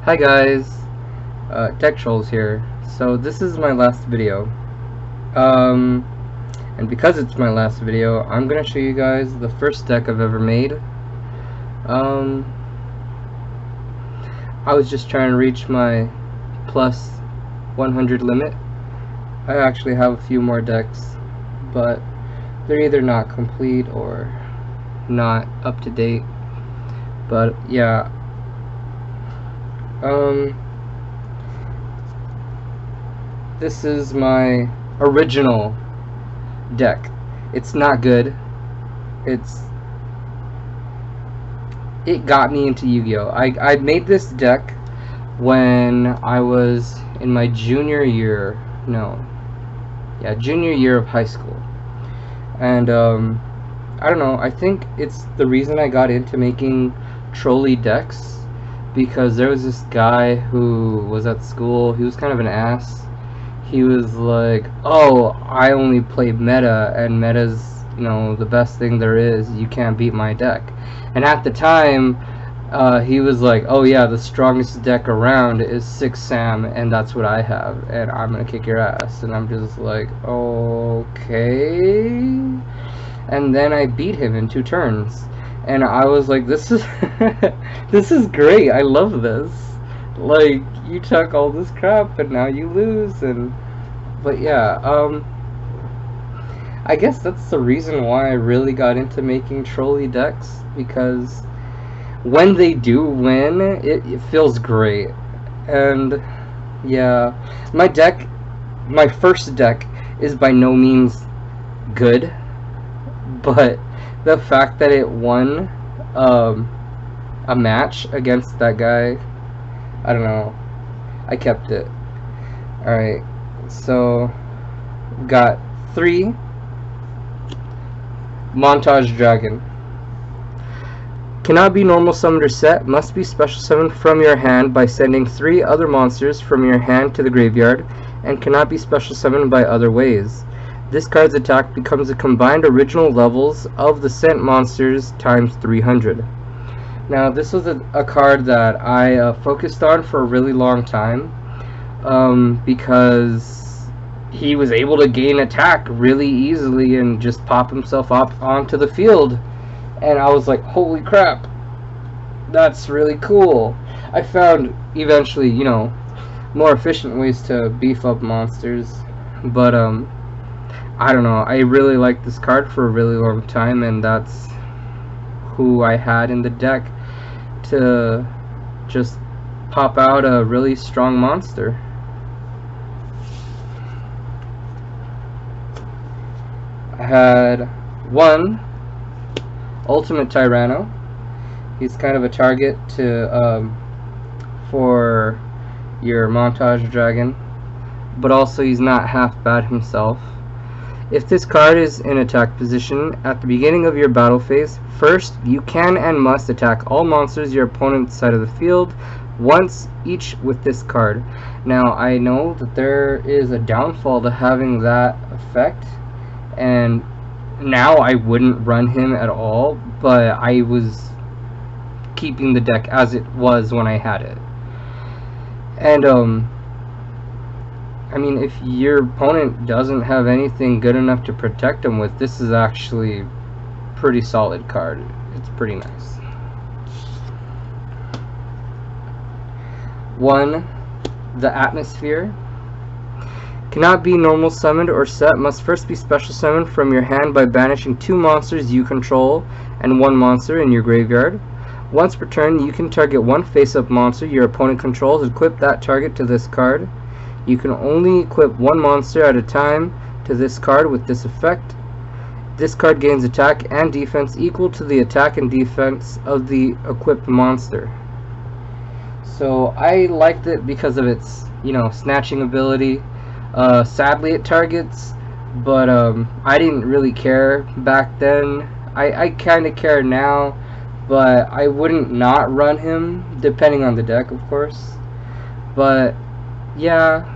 Hi guys, DeckTrolls here. So this is my last video. And because it's my last video, I'm gonna show you guys the first deck I've ever made. I was just trying to reach my plus 100 limit. I actually have a few more decks, but they're either not complete or not up to date. But yeah. This is my original deck. It's not good. It got me into Yu-Gi-Oh! I made this deck when I was in my junior year of high school. And I don't know, I think it's the reason I got into making trolley decks, because there was this guy who was at school. He was kind of an ass. He was like, oh, I only play meta, and meta's, the best thing there is. You can't beat my deck. And at the time, he was like, oh yeah, the strongest deck around is 6 Sam, and that's what I have, and I'm gonna kick your ass. And I'm just like, okay. And then I beat him in 2 turns. And I was like, this is this is great. I love this. Like, you took all this crap and now you lose. But yeah, I guess that's the reason why I really got into making trolley decks, because when they do win, it feels great. And yeah, my first deck is by no means good, but the fact that it won a match against that guy, I don't know, I kept it. Alright, so got 3 Montage Dragon. Cannot be normal summoned or set, must be special summoned from your hand by sending 3 other monsters from your hand to the graveyard, and cannot be special summoned by other ways. This card's attack becomes the combined original levels of the sent monsters times 300. Now, this was a card that I focused on for a really long time, because he was able to gain attack really easily and just pop himself up onto the field. And I was like, holy crap, that's really cool. I found eventually, more efficient ways to beef up monsters, but I don't know, I really liked this card for a really long time, and that's who I had in the deck to just pop out a really strong monster. I had 1 Ultimate Tyranno. He's kind of a target for your Montage Dragon, but also he's not half bad himself. If this card is in attack position at the beginning of your battle phase, first you can and must attack all monsters your opponent's side of the field once each with this card. Now, I know that there is a downfall to having that effect, and now I wouldn't run him at all, but I was keeping the deck as it was when I had it. And I mean, if your opponent doesn't have anything good enough to protect him with, this is actually a pretty solid card. It's pretty nice. 1, the Atmosphere. Cannot be normal summoned or set, must first be special summoned from your hand by banishing 2 monsters you control and 1 monster in your graveyard. Once per turn, you can target 1 face-up monster your opponent controls and equip that target to this card. You can only equip 1 monster at a time to this card with this effect. This card gains attack and defense equal to the attack and defense of the equipped monster. So I liked it because of its, snatching ability. Sadly it targets, but I didn't really care back then. I kind of care now, but I wouldn't not run him, depending on the deck, of course. But yeah,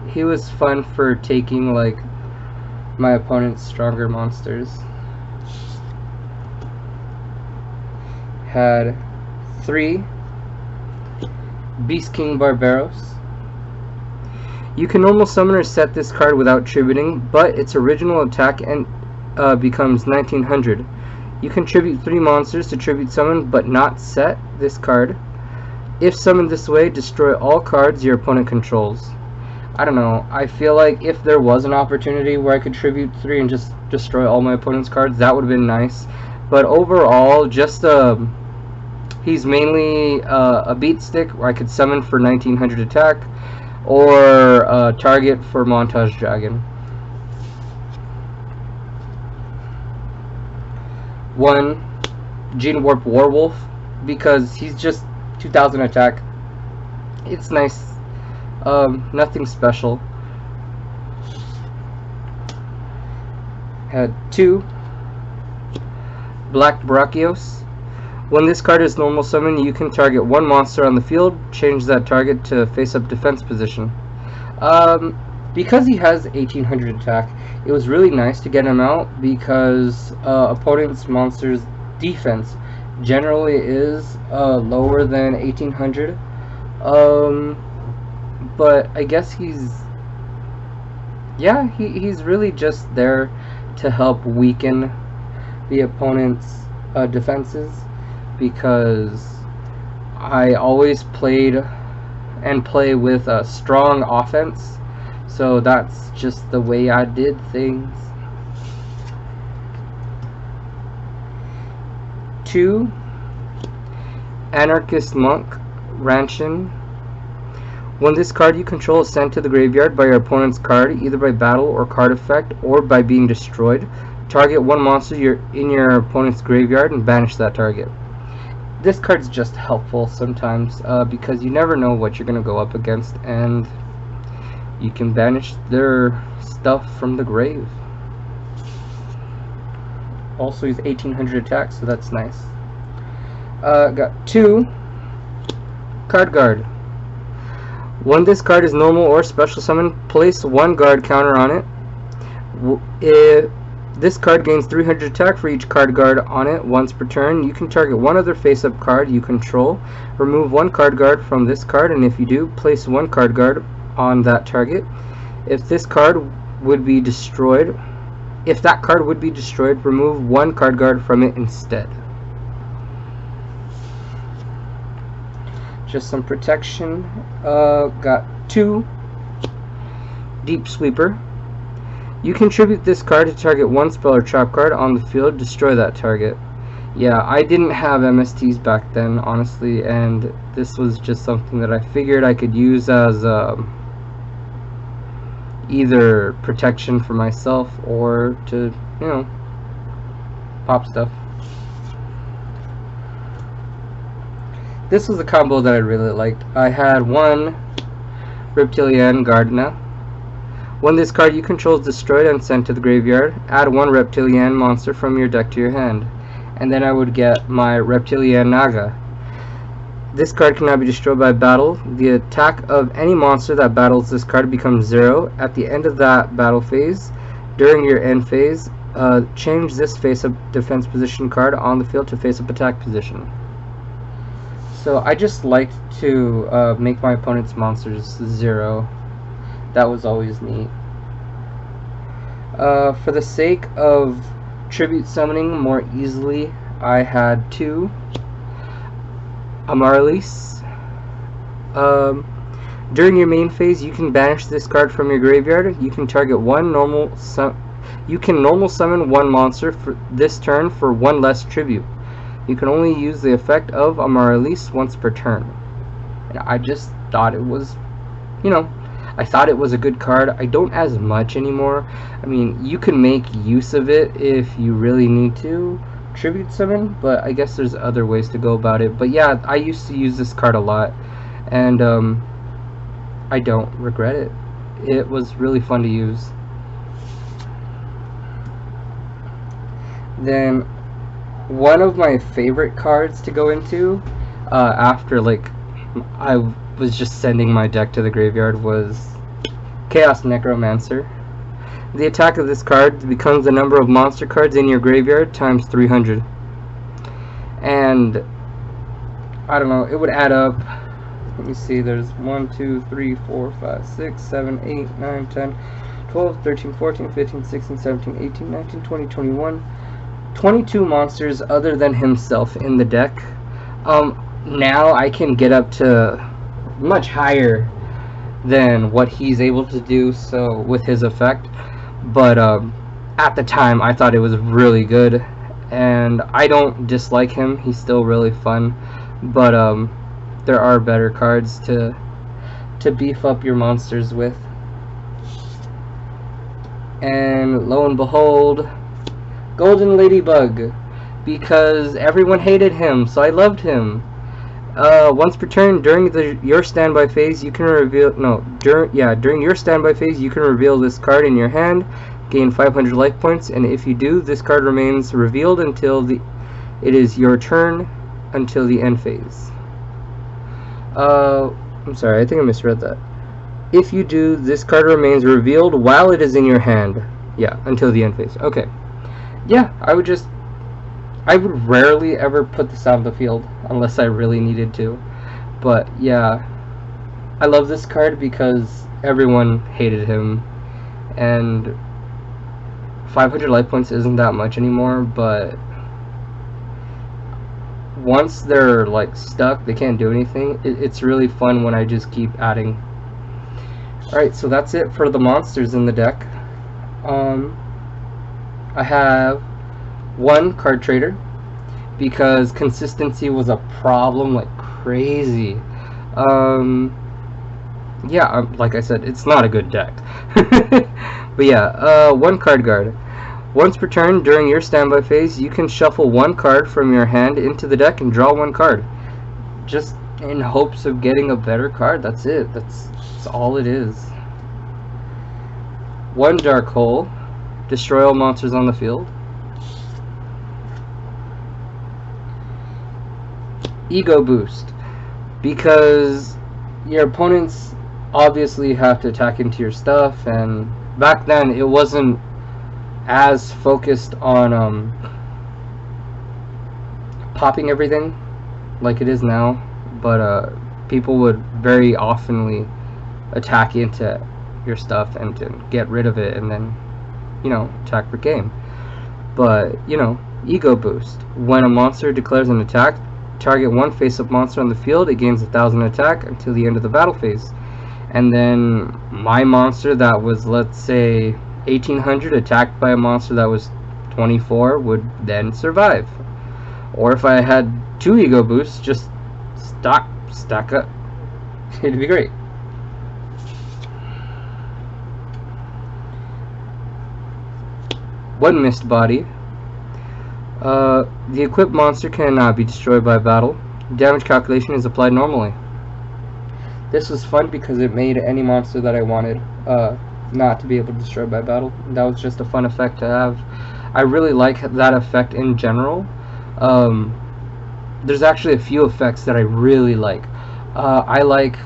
he was fun for taking like my opponent's stronger monsters. Had 3 Beast King Barbaros. You can normal summon or set this card without tributing, but its original attack and becomes 1900. You can tribute 3 monsters to tribute summon, but not set this card. If summoned this way, destroy all cards your opponent controls. I don't know, I feel like if there was an opportunity where I could tribute 3 and just destroy all my opponent's cards, that would have been nice. But overall, just he's mainly a beat stick where I could summon for 1900 attack, or target for Montage Dragon. 1 Gene Warp Werewolf, because he's just 2000 attack. It's nice. Nothing special. Had 2 Black Brachios. When this card is normal summon, you can target 1 monster on the field, change that target to face-up defense position. Because he has 1800 attack, it was really nice to get him out, because opponent's monster's defense generally is lower than 1800. But I guess he's really just there to help weaken the opponent's defenses, because I always played and play with a strong offense, so that's just the way I did things. 2 Anarchist Monk Ranchin. When this card you control is sent to the graveyard by your opponent's card, either by battle or card effect, or by being destroyed, target 1 monster in your opponent's graveyard and banish that target. This card's just helpful sometimes, because you never know what you're going to go up against, and you can banish their stuff from the grave. Also, he's 1800 attack, so that's nice. Got 2 Card Guard. When this card is normal or special summon, place 1 guard counter on it. If this card gains 300 attack for each card guard on it once per turn. You can target 1 other face-up card you control, remove 1 card guard from this card, and if you do, place 1 card guard on that target. If this card would be destroyed, remove 1 card guard from it instead. Just some protection. Got 2 Deep Sweeper. You contribute this card to target 1 spell or trap card on the field, destroy that target. Yeah, I didn't have MSTs back then, honestly, and this was just something that I figured I could use as either protection for myself or to, you know, pop stuff. This was a combo that I really liked. I had 1 Reptilian Naga. When this card you control is destroyed and sent to the graveyard, add 1 Reptilian monster from your deck to your hand. And then I would get my Reptilian Naga. This card cannot be destroyed by battle. The attack of any monster that battles this card becomes 0. At the end of that battle phase, during your end phase, change this face-up defense position card on the field to face-up attack position. So I just liked to make my opponent's monsters 0. That was always neat. For the sake of tribute summoning more easily, I had 2 Marlies. During your main phase, you can banish this card from your graveyard. You can target 1 normal summon 1 monster for this turn for 1 less tribute. You can only use the effect of a Marlies once per turn. And I just thought it was, you know, I thought it was a good card. I don't as much anymore. I mean, you can make use of it if you really need to tribute summon, but I guess there's other ways to go about it. But yeah, I used to use this card a lot, and I don't regret it. It was really fun to use. Then one of my favorite cards to go into after like I was just sending my deck to the graveyard was Chaos Necromancer. The attack of this card becomes the number of monster cards in your graveyard times 300. And I don't know, it would add up let me see, there's 1, 2, 3, 4, 5, 6, 7, 8, 9, 10, 12, 13, 14, 15, 16, 17, 18, 19, 20, 21, 22 monsters other than himself in the deck. Now I can get up to much higher than what he's able to do, so with his effect, but at the time I thought it was really good, and I don't dislike him. He's still really fun, but there are better cards to beef up your monsters with. And lo and behold, Golden Ladybug, because everyone hated him, so I loved him. Once per turn during your standby phase, you can reveal during your standby phase you can reveal this card in your hand, gain 500 life points, and if you do, this card remains revealed until it is your turn until the end phase. I'm sorry, I think I misread that. If you do, this card remains revealed while it is in your hand. Yeah, until the end phase. Okay. Yeah, I would rarely ever put this out of the field unless I really needed to. But yeah, I love this card because everyone hated him, and 500 life points isn't that much anymore, but once they're like stuck, they can't do anything. It's really fun when I just keep adding. Alright, so that's it for the monsters in the deck. I have one card trader because consistency was a problem like crazy. Yeah, like I said, it's not a good deck. But yeah, one card guard. Once per turn during your standby phase, you can shuffle one card from your hand into the deck and draw one card, just in hopes of getting a better card. That's it. That's all it is. One dark hole. Destroy all monsters on the field. Ecoboost, because your opponents obviously have to attack into your stuff, and back then it wasn't as focused on popping everything like it is now, but people would very oftenly attack into your stuff and to get rid of it, and then, you know, attack per game. But, you know, Ecoboost, when a monster declares an attack, target one face-up monster on the field, it gains 1000 attack until the end of the battle phase. And then my monster that was, let's say, 1800 attacked by a monster that was 24 would then survive. Or if I had 2 Ecoboosts, just stack up. It'd be great. One Mist Body. The equipped monster cannot be destroyed by battle. Damage calculation is applied normally. This was fun because it made any monster that I wanted not to be able to destroy by battle. That was just a fun effect to have. I really like that effect in general. There's actually a few effects that I really like. I like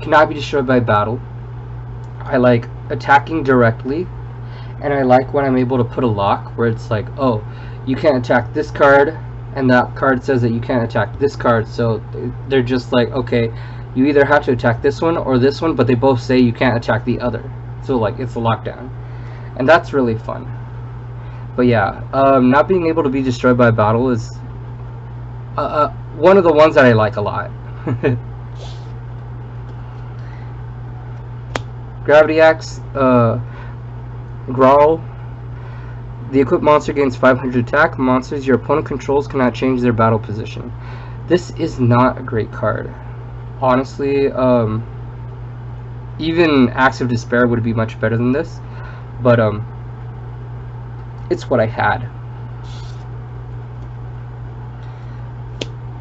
cannot be destroyed by battle. I like attacking directly. And I like when I'm able to put a lock where it's like, oh, you can't attack this card, and that card says that you can't attack this card, so they're just like, okay, you either have to attack this one or this one, but they both say you can't attack the other. So like, it's a lockdown. And that's really fun. But yeah, not being able to be destroyed by battle is one of the ones that I like a lot. Gravity Axe Brawl. The equipped monster gains 500 attack. Monsters your opponent controls cannot change their battle position. This is not a great card. Honestly, even Axe of Despair would be much better than this. But, it's what I had.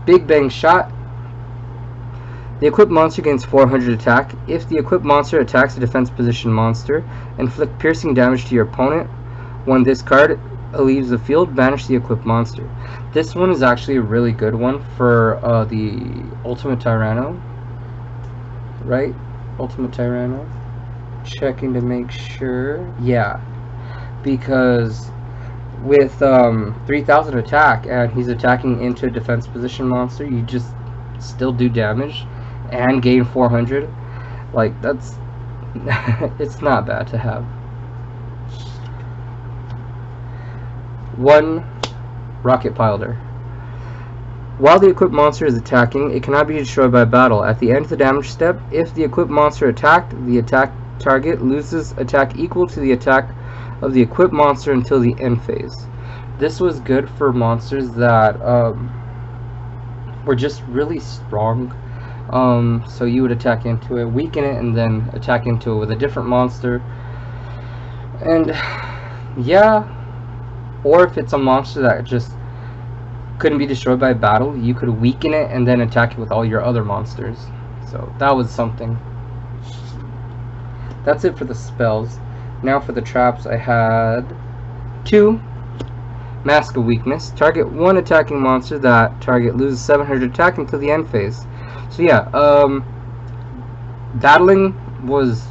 Bigbangs Shot. The equipped monster gains 400 attack. If the equipped monster attacks a defense position monster, inflict piercing damage to your opponent. When this card leaves the field, banish the equipped monster. This one is actually a really good one for the Ultimate Tyranno. Right? Ultimate Tyranno. Checking to make sure. Yeah. Because with 3000 attack and he's attacking into a defense position monster, you just still do damage. and gain 400. Like, that's it's not bad to have. 1 Rocket Piler. While the equipped monster is attacking, it cannot be destroyed by battle. At the end of the damage step, if the equipped monster attacked, the attack target loses attack equal to the attack of the equipped monster until the end phase. This was good for monsters that were just really strong. So you would attack into it, weaken it, and then attack into it with a different monster. And yeah, or if it's a monster that just couldn't be destroyed by battle, you could weaken it and then attack it with all your other monsters. So that was something. That's it for the spells. Now for the traps, I had 2 Mask of Weakness. Target 1 attacking monster. That target loses 700 attack until the end phase. So yeah, battling was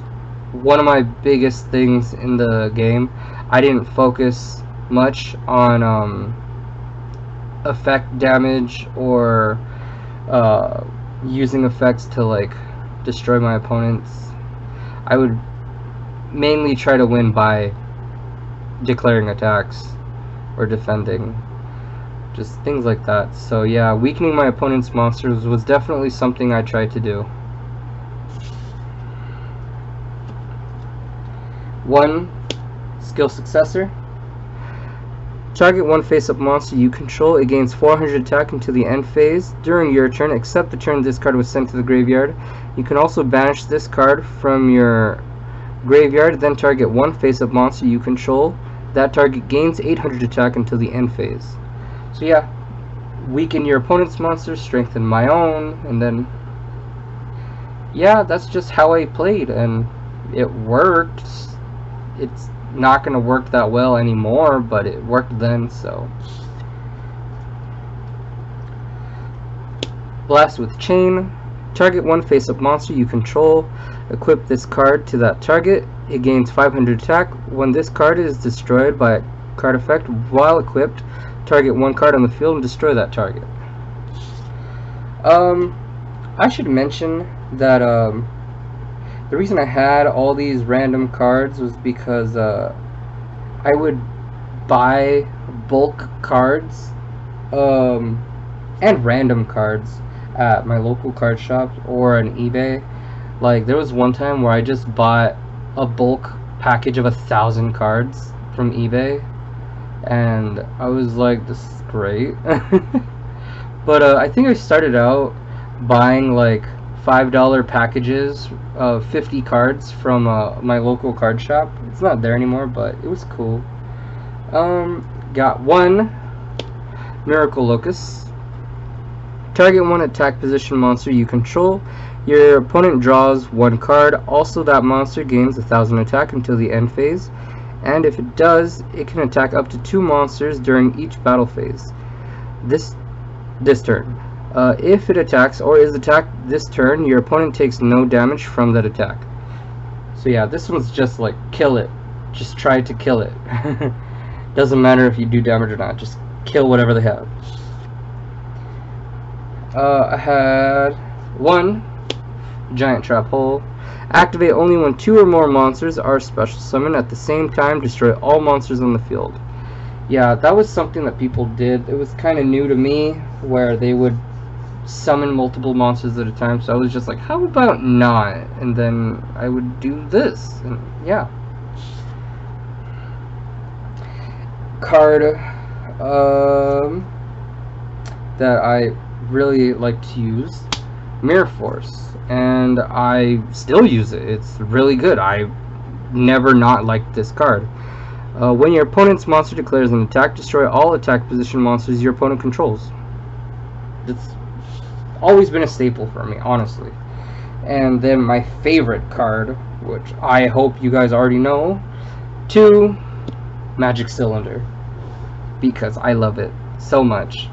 one of my biggest things in the game. I didn't focus much on effect damage or using effects to like destroy my opponents. I would mainly try to win by declaring attacks or defending, just things like that. So yeah, weakening my opponent's monsters was definitely something I tried to do. 1 Skill Successor. Target 1 face-up monster you control. It gains 400 attack until the end phase. During your turn, except the turn this card was sent to the graveyard. You can also banish this card from your graveyard, then target 1 face-up monster you control. That target gains 800 attack until the end phase. So yeah, weaken your opponent's monster, strengthen my own, and then yeah, that's just how I played, and it worked. It's not going to work that well anymore, but it worked then. So Blast with Chain. Target 1 face-up monster you control. Equip this card to that target. It gains 500 attack. When this card is destroyed by a card effect while equipped, target 1 card on the field and destroy that target. I should mention that the reason I had all these random cards was because I would buy bulk cards and random cards at my local card shop or on eBay. Like, there was one time where I just bought a bulk package of 1,000 cards from eBay, and I was like, this is great. But I think I started out buying like $5 packages of 50 cards from my local card shop. It's not there anymore, but it was cool. Got 1 Miracle Locust. Target 1 attack position monster you control. Your opponent draws 1 card. Also, that monster gains 1,000 attack until the end phase, and if it does, it can attack up to 2 monsters during each battle phase. This turn. If it attacks or is attacked this turn, your opponent takes no damage from that attack. So yeah, this one's just like, kill it. Just try to kill it. Doesn't matter if you do damage or not, just kill whatever they have. I had 1 Giant Trap Hole. Activate only when 2 or more monsters are special summoned at the same time. Destroy all monsters on the field. Yeah, that was something that people did. It was kind of new to me, where they would summon multiple monsters at a time. So I was just like, how about not? And then I would do this, and yeah. Card that I really like to use, Mirror Force, and I still use it. It's really good. I never not liked this card. When your opponent's monster declares an attack, destroy all attack position monsters your opponent controls. It's always been a staple for me, honestly. And then my favorite card, which I hope you guys already know, 2 Magic Cylinder, because I love it so much.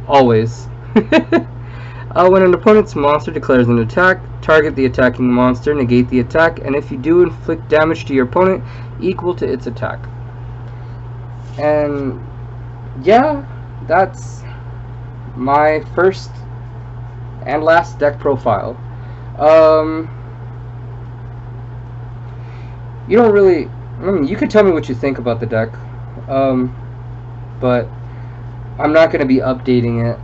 Always. When an opponent's monster declares an attack, target the attacking monster, negate the attack, and if you do, inflict damage to your opponent equal to its attack. And yeah, that's my first And last, deck profile. You don't really... you can tell me what you think about the deck. But I'm not going to be updating it.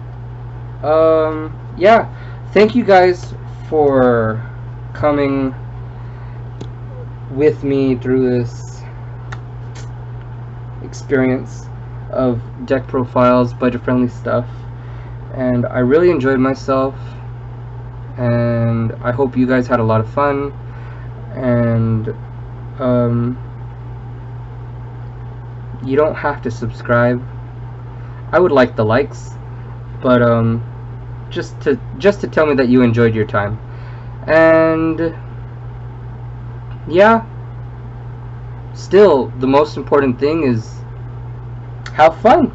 Yeah. Thank you guys for coming with me through this experience of deck profiles, budget-friendly stuff. And I really enjoyed myself. And I hope you guys had a lot of fun. And you don't have to subscribe. I would like the likes, but just to tell me that you enjoyed your time. And yeah, still the most important thing is have fun.